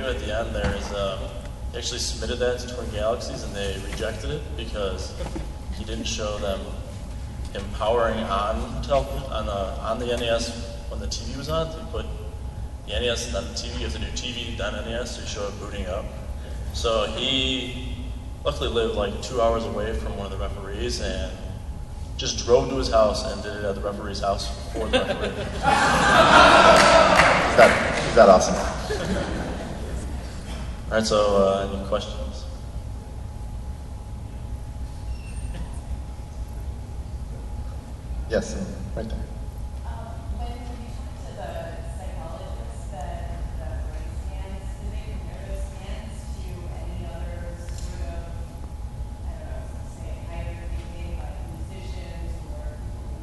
video at the end there is he actually submitted that to Twin Galaxies and they rejected it because he didn't show them him powering on the NES when the TV was on. So he put the NES and then the TV. You have to do TV then NES, so you show it booting up. So he luckily lived like 2 hours away from one of the referees and just drove to his house and did it at the referee's house for the referee. Is that awesome? All right, so any questions? Yes, right there. When you talk to the psychologists that brain scans, do they compare those scans to any other sort of, I don't know, say higher thinking, like musicians or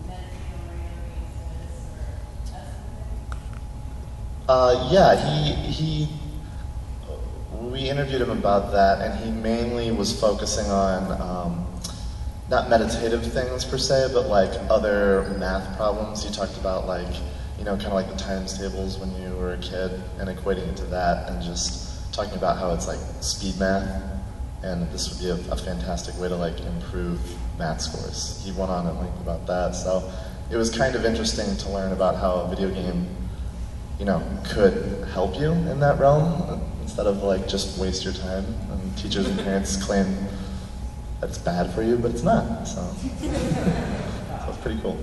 medicine oriented or that sort of thing? Yeah, we interviewed him about that, and he mainly was focusing on not meditative things per se, but like other math problems. He talked about like, you know, kind of like the times tables when you were a kid and equating it to that, and just talking about how it's like speed math, and this would be a fantastic way to like improve math scores. He went on at length about that, so it was kind of interesting to learn about how a video game, you know, could help you in that realm, instead of like just waste your time. And teachers and parents claim that it's bad for you, but it's not, so it's pretty cool.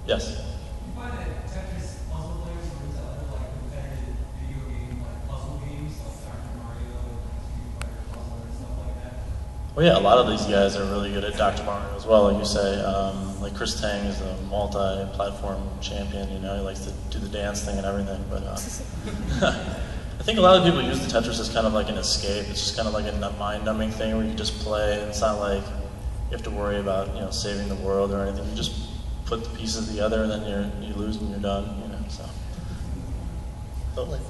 Yes? You find that Tetris puzzle players are into other like competitive video game like puzzle games like Dr. Mario and like Street Fighter Puzzle and stuff like that? Well, yeah, a lot of these guys are really good at Dr. Mario as well, like you say. Like Chris Tang is a multi-platform champion, you know, he likes to do the dance thing and everything, but I think a lot of people use the Tetris as kind of like an escape. It's just kind of like a mind-numbing thing where you just play, and it's not like you have to worry about, you know, saving the world or anything. You just put the pieces together and then you lose and you're done, you know, so. Totally.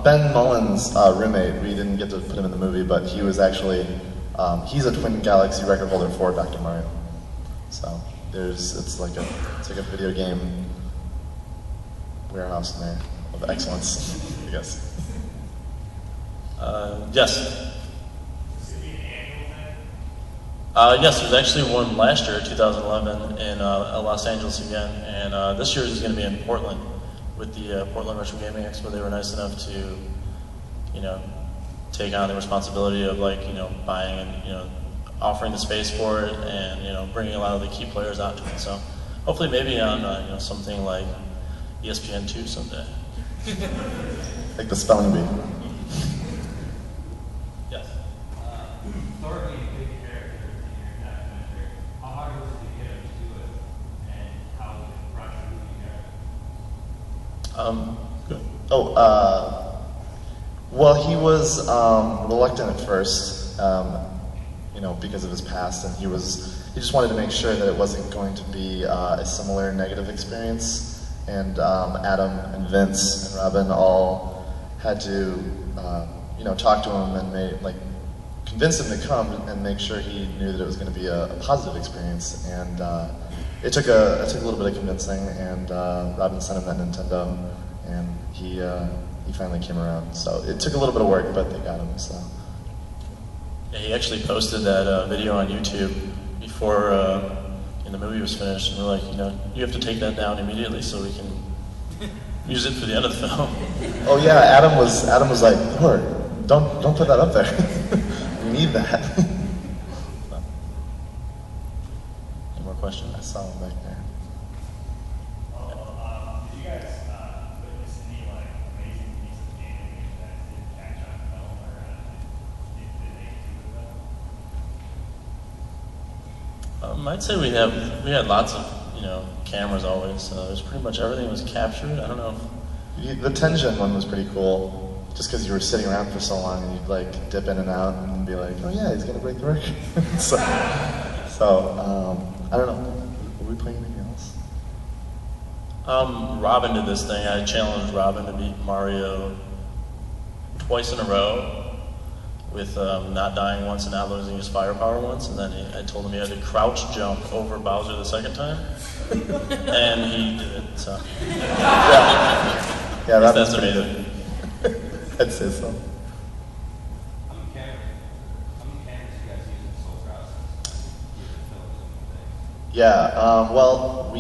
Ben Mullen's roommate, we didn't get to put him in the movie, but he was actually, he's a Twin Galaxy record holder for Dr. Mario. So it's like a video game warehouse in there of excellence, I guess. Yes. Yes, there's actually one last year, 2011, in Los Angeles again, and this year's is going to be in Portland with the Portland Retro Gaming Expo. They were nice enough to, you know, take on the responsibility of like, you know, buying and, you know, offering the space for it, and, you know, bringing a lot of the key players out to it. So hopefully maybe on you know, something like ESPN2 someday. Like the spelling bee. Yes. Historically, big characters in your documentary, how hard was it to get him to do it, and how brought you to character? Well, he was reluctant at first, you know, because of his past, and he just wanted to make sure that it wasn't going to be a similar negative experience. And Adam and Vince and Robin all had to, you know, talk to him and convince him to come and make sure he knew that it was going to be a positive experience. And it took a little bit of convincing, and Robin sent him that Nintendo, and he finally came around. So it took a little bit of work, but they got him. So. Yeah, he actually posted that video on YouTube before the movie was finished, and we're like, you know, you have to take that down immediately so we can use it for the end of the film. Oh yeah, Adam was like, Lord, don't put that up there. We need that. Any more questions? I saw him back there. Did you guys witness any like amazing pieces of gaming that didn't catch on film, or did they do well? I'd say we had lots of, you know, cameras always. It was pretty much everything was captured. I don't know. The Tenjin one was pretty cool, just because you were sitting around for so long, and you'd like dip in and out and be like, oh yeah, he's gonna break the record. so I don't know. Were we playing anything else? Robin did this thing. I challenged Robin to beat Mario twice in a row with not dying once and not losing his firepower once, and then I told him he had to crouch jump over Bowser the second time, and he did it. So Yeah, that's pretty amazing. good. I'd say so. How many cameras you guys use in this whole process? Yeah, well,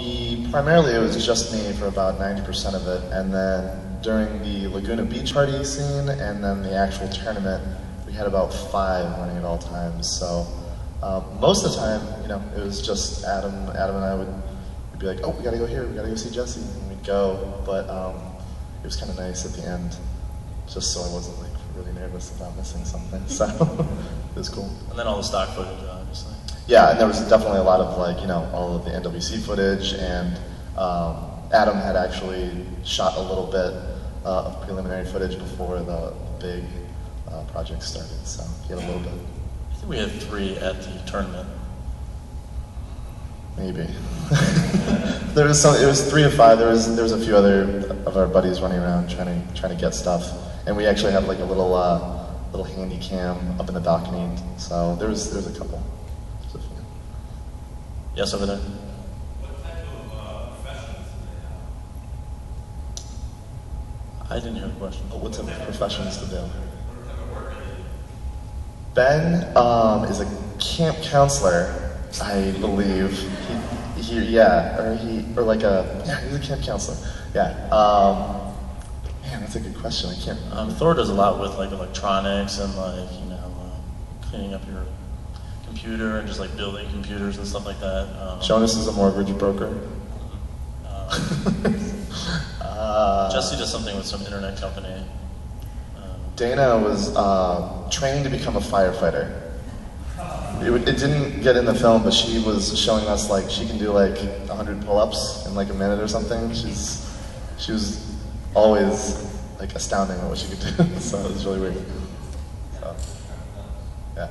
primarily it was just me for about 90% of it, and then during the Laguna Beach party scene and then the actual tournament, we had about 5 running at all times. So most of the time, it was just Adam and I would be like, oh, we gotta go here, we gotta go see Jesse, and we'd go. But it was kind of nice at the end, just so I wasn't like really nervous about missing something. So it was cool. And then all the stock footage, obviously. Yeah, and there was definitely a lot of all of the NWC footage, and Adam had actually shot a little bit of preliminary footage before the big project started, so he had a little bit. I think we had 3 at the tournament. Maybe. It was 3 to 5. There was a few other of our buddies running around trying to get stuff, and we actually had like a little handy cam up in the balcony. So there was a couple. There's a few. Yes, over there. What type of professions do they have? I didn't hear the question. Oh, what type of professions do they have? What type of work do they do? Ben is a camp counselor, I believe. He's a camp counselor. Yeah. Man, that's a good question. I can't. Thor does a lot with like electronics and cleaning up your computer and just like building computers and stuff like that. Jonas is a mortgage broker. Jesse does something with some internet company. Dana was training to become a firefighter. It didn't get in the film, but she was showing us like she can do like 100 pull-ups in like a minute or something. She was always like astounding at what she could do. So it was really weird. So, yeah.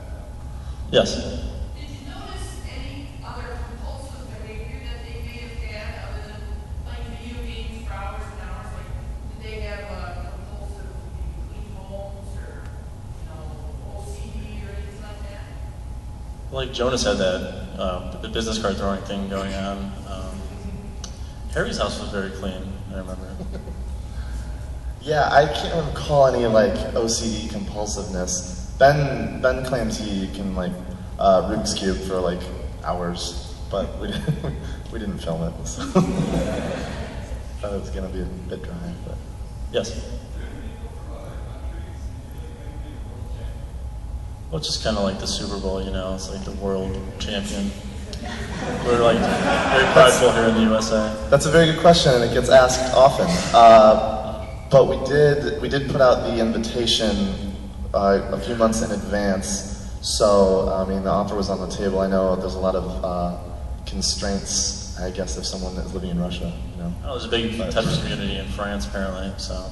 Yes. Did you notice any other compulsive behavior that they may have had other than playing video games for hours and hours? Like, did they have a compulsive clean homes or, OCD or anything like that? Like Jonas had that the business card throwing thing going on. Harry's house was very clean, I remember. Yeah, I can't recall any like OCD compulsiveness. Ben claims he can like Rubik's Cube for like hours, but we didn't film it. So. Thought it was gonna be a bit dry, but Yes. Well, it's just kind of like the Super Bowl, it's like the world champion. We're like very prideful here in the USA. that's a very good question, and it gets asked often. But we did put out the invitation a few months in advance. So I mean, the offer was on the table. I know there's a lot of constraints, I guess, if someone is living in Russia. Oh, there's a big Tetris community in France, apparently. So,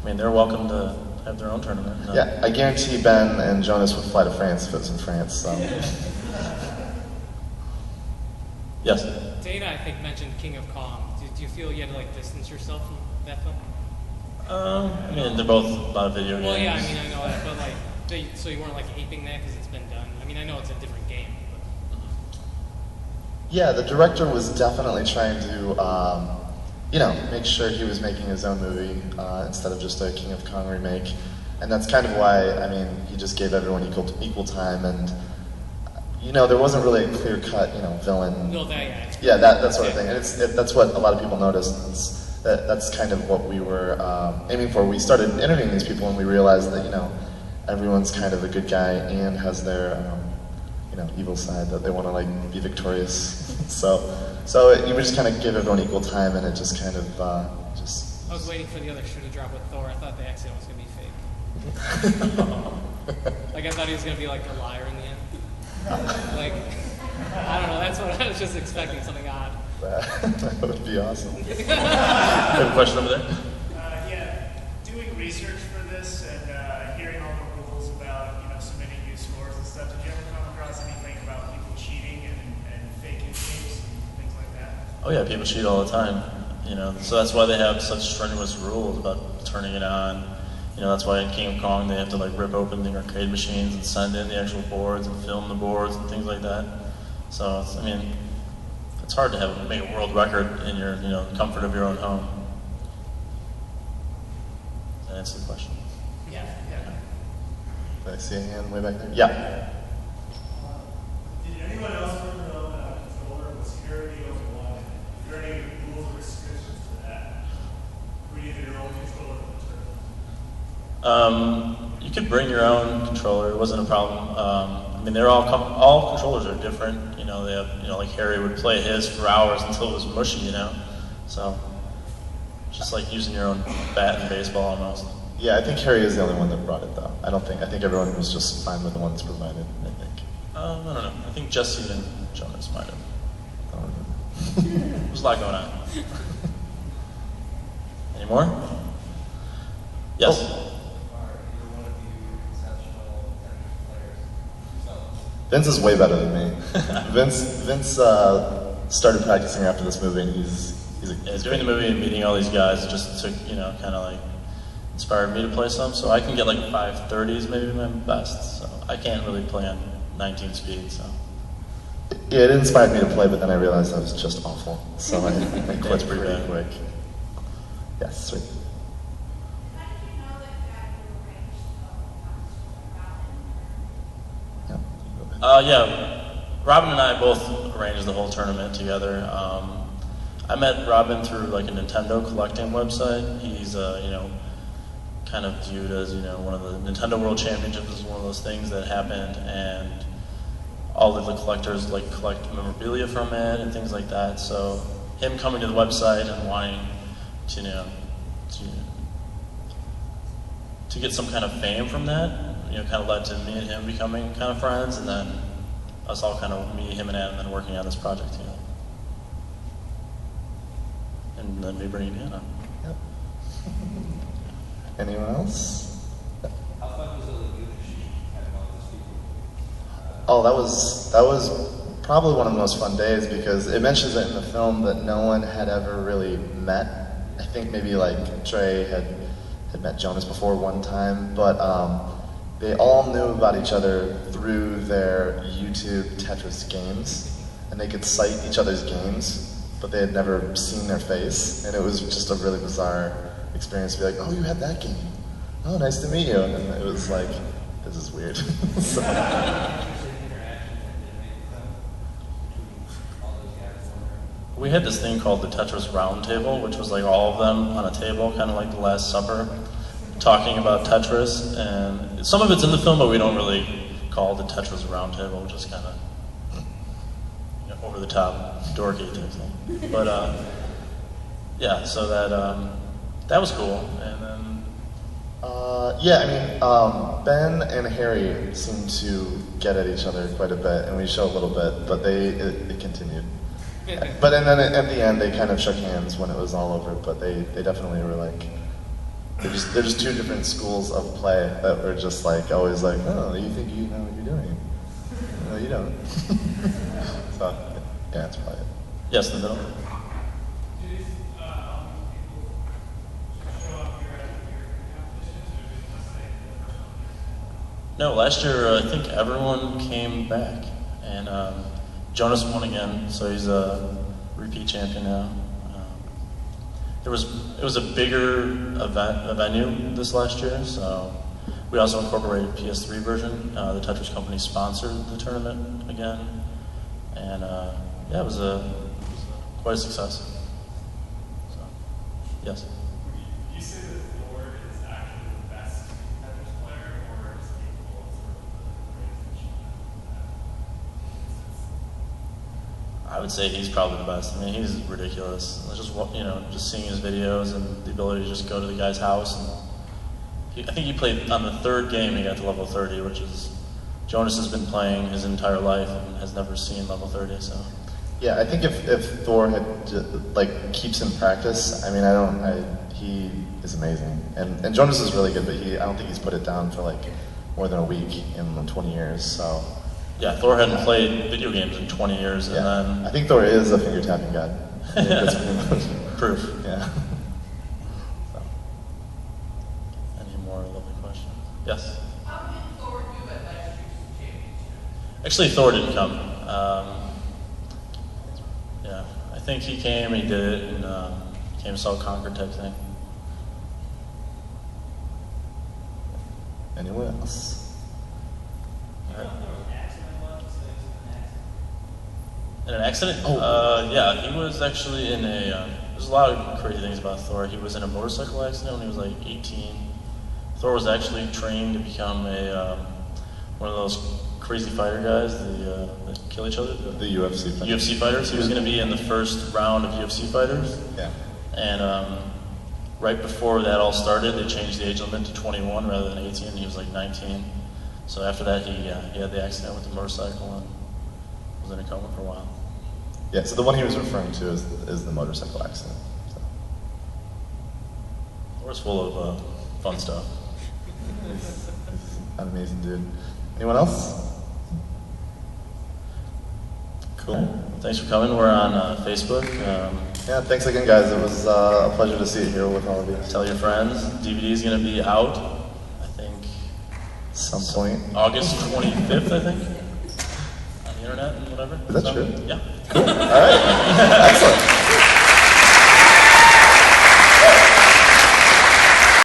I mean, they're welcome to have their own tournament. Yeah, I guarantee Ben and Jonas would fly to France if it was in France. So. Yes. Dana, I think, mentioned King of Kong. Do you feel you had to like distance yourself from that film? I mean, they're both about video games. Well, yeah, I mean, I know that, but like, so you weren't like aping that because it's been done. I mean, I know it's a different game. But... Yeah, the director was definitely trying to, make sure he was making his own movie instead of just a King of Kong remake. And that's kind of why, I mean, he just gave everyone equal time, and there wasn't really a clear-cut, villain. No, that, Yeah, that sort of thing. And that's what a lot of people noticed. That's kind of what we were aiming for. We started interviewing these people, and we realized that everyone's kind of a good guy and has their evil side that they want to like be victorious. so you would just kind of give everyone equal time, and it just kind of just. I was waiting for the other shoe to drop with Thor. I thought the accident was gonna be fake. Like I thought he was gonna be like a liar in the end. Like I don't know. That's what I was just expecting. Something odd. That would be awesome. You have a question over there? Yeah, doing research for this and hearing all the rules about submitting new scores and stuff. Did you ever come across anything about people cheating and faking games and things like that? Oh yeah, people cheat all the time. So that's why they have such strenuous rules about turning it on. That's why in King of Kong they have to like rip open the arcade machines and send in the actual boards and film the boards and things like that. So it's hard to make a world record in your comfort of your own home. Does that answer the question? Yeah. Did I see a hand way back there? Yeah. Did anyone else bring their own controller? Was Harry the only one? Is there any rules or restrictions to that? Were you your own controller for the tournament? You could bring your own controller. It wasn't a problem. I mean, they're all controllers are different. You know, they have, you know, like Harry would play his for hours until it was mushy. You know, so just like using your own bat in baseball almost. Yeah, I think Harry is the only one that brought it though. I think everyone was just fine with the ones provided. I think. I don't know. I think Jesse and Jonas might have. I don't know. There's a lot going on. Any more? Yes. Are either one of you exceptional Tetris players yourselves? Vince is way better than me. Vince started practicing after this movie, and he's Doing the movie and meeting all these guys just took, you know, kind of like inspired me to play some. So I can get like 530s maybe my best. So I can't really play on 19 speed. So Yeah, it inspired me to play, but then I realized I was just awful, so I quit pretty pretty bad. quick. Yes, sweet. How did you know that guy who arranged the Robin? Yeah, Robin and I both arranged the whole tournament together. I met Robin through like a Nintendo collecting website. He's you know, kind of viewed as, you know, one of the Nintendo World Championships is one of those things that happened, and all of the collectors like collect memorabilia from it and things like that. So him coming to the website and wanting to, you know, to get some kind of fame from that, you know, kind of led to me and him becoming kind of friends, and then us all kind of, me, him, and Adam, then working on this project together. And then me bringing Anna. Yep. Anyone else? How fun was the Laguna shoot having all those people? Oh, that was probably one of the most fun days because it mentions it in the film that no one had ever really met. I think maybe like Trey had met Jonas before one time, but they all knew about each other through their YouTube Tetris games, and they could cite each other's games, but they had never seen their face, and it was just a really bizarre experience to be like, oh, you had that game. Oh, nice to meet you. And it was like, this is weird. So, We had this thing called the Tetris Round Table, which was like all of them on a table, kind of like the Last Supper, talking about Tetris. And some of it's in the film, but we don't really call it the Tetris Round Table, which is kind of, you know, over the top, dorky type thing. But yeah, so that was cool. And then yeah, I mean, Ben and Harry seemed to get at each other quite a bit, and we showed a little bit, but it continued. But and then at the end, they kind of shook hands when it was all over. But they definitely were like, they're just two different schools of play that were just like always like, oh, you think you know what you're doing? No, you don't. So yeah, that's probably it. yes, in the middle. Do these people show up here at your competitions, or do they just say the first one? No, last year I think everyone came back, and Jonas won again, so he's a repeat champion now. It was a bigger a venue this last year, so we also incorporated PS3 version. The Tetris company sponsored the tournament again, and yeah, it was quite a success. So, yes. You say that Ford is actually the best Tetris player, or is capable of sort of the greatest achievement in that? I would say he's probably the best. I mean, he's ridiculous. Just, you know, just seeing his videos and the ability to just go to the guy's house. And I think he played on the third game. He got to level 30, which is Jonas has been playing his entire life and has never seen level 30. So Yeah, I think if Thor had like keeps in practice, I mean, he is amazing, and Jonas is really good, but I don't think he's put it down for like more than a week in 20 years. So yeah, Thor hadn't played video games in 20 years, and yeah, then I think Thor is a finger tapping god. I think that's pretty much proof. yeah. So. Any more lovely questions? Yes. How did Thor do at last year's championship? Actually, Thor didn't come. Yeah, I think he came, he did it, and came, saw Conquer type thing. Anyone else? All right. In an accident? Yeah, he was actually in a. There's a lot of crazy things about Thor. He was in a motorcycle accident when he was like 18. Thor was actually trained to become a one of those crazy fighter guys that kill each other. The UFC fighters. UFC fighters. He was going to be in the first round of UFC fighters. Yeah. And right before that all started, they changed the age limit to 21 rather than 18. He was like 19. So after that, he had the accident with the motorcycle and was in a coma for a while. Yeah, so the one he was referring to is the motorcycle accident. So. Thor's full of fun stuff. He's an amazing dude. Anyone else? Cool. Thanks for coming. We're on Facebook. Yeah, thanks again, guys. It was a pleasure to see you here with all of you. Tell your friends. DVD is going to be out, I think, Some point. August 25th, I think, on the internet and whatever. Is that true? Yeah. Cool. All right. Excellent.